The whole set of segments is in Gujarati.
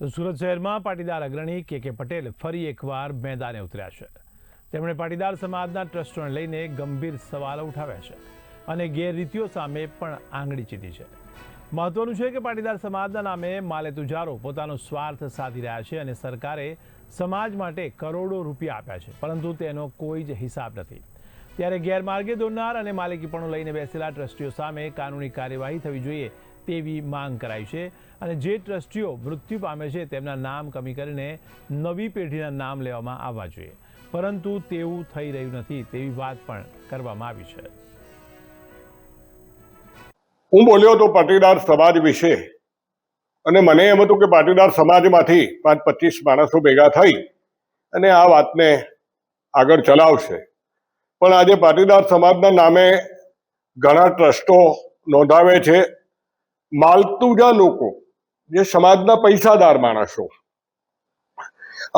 તો સુરત શહેરમાં પાટીદાર અગ્રણી કે પટેલ ફરી એકવાર મેદાને ઉતર્યા છે। તેમણે પાટીદાર સમાજના ટ્રસ્ટોને લઈને ગંભીર સવાલો ઉઠાવ્યા છે અને ગેરરીતિઓ સામે પણ આંગળી ચીધી છે। મહત્વનું છે કે પાટીદાર સમાજના નામે માલેતુજારો પોતાનો સ્વાર્થ સાધી રહ્યા છે અને સરકારે સમાજ માટે કરોડો રૂપિયા આપ્યા છે, પરંતુ તેનો કોઈ જ હિસાબ નથી। ત્યારે ગેરમાર્ગે દોરનાર અને માલિકીપણું લઈને બેસેલા ટ્રસ્ટીઓ સામે કાનૂની કાર્યવાહી થવી જોઈએ તેવી માંગ કરાઈ છે અને જે ટ્રસ્ટીઓ મૃત્યુ પામે છે તેમના નામ કમી કરીને નવી પેઢીના નામ લેવામાં આવવા જોઈએ, પરંતુ તેવું થઈ રહ્યું નથી તેવી વાત પણ કરવામાં આવી છે। હું બોલ્યો તો પાટીદાર સમાજ વિશે, અને મને એમ હતું કે પાટીદાર સમાજમાંથી 5-25 માણસો ભેગા થઈ અને આ વાતને આગળ ચલાવશે, પણ આજે પાટીદાર સમાજના નામે ઘણા ટ્રસ્ટો નોંધાવે છે। માલતુજા લોકો, જે સમાજના પૈસાદાર માણસો,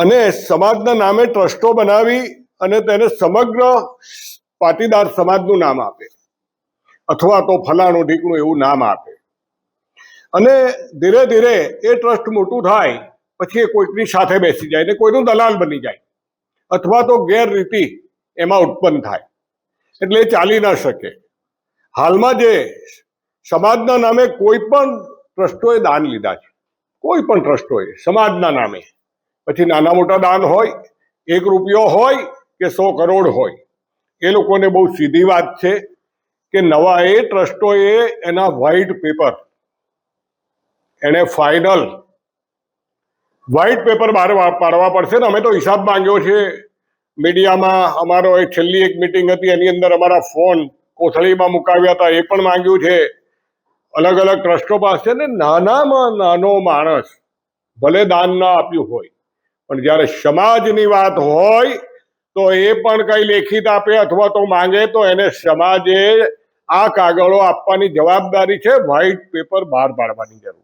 અને સમાજના નામે ટ્રસ્ટો બનાવી અને તેને સમગ્ર પાટીદાર સમાજનું નામ આપે, અથવા તો ફલાણું ઢીકણું એવું નામ આપે, અને ધીરે ધીરે એ ટ્રસ્ટ મોટું થાય પછી એ કોઈકની સાથે બેસી જાય ને કોઈનું દલાલ બની જાય, અથવા તો ગેરરીતિ એમાં ઉત્પન્ન થાય, એટલે એ ચાલી ન શકે। હાલમાં જે સમાજના નામે કોઈ પણ ટ્રસ્ટોએ દાન લીધા છે, કોઈ પણ ટ્રસ્ટોએ સમાજના નામે, પછી નાના મોટા દાન હોય, 1 રૂપિયો હોય કે 100 કરોડ હોય, એ લોકોને બહુ સીધી વાત છે કે નવા એ ટ્રસ્ટોએ એના વ્હાઇટ પેપર, એને ફાઇનલ વ્હાઇટ પેપર બહાર પાડવા પડશે ને। અમે તો હિસાબ માંગ્યો છે મીડિયામાં, અમારો છેલ્લી એક મિટિંગ હતી એની અંદર અમારા ફોન કોથળીમાં મુકાવ્યા હતા, એ પણ માંગ્યું છે અલગ અલગ ટ્રસ્ટો પાસે ને। નાનામાં નાનો માણસ ભલે દાન ના આપ્યું હોય, પણ જ્યારે સમાજની વાત હોય તો એ પણ કઈ લેખિત આપે અથવા તો માંગે તો એને સમાજે આ કાગળો આપવાની જવાબદારી છે, વ્હાઇટ પેપર બહાર પાડવાની જરૂર।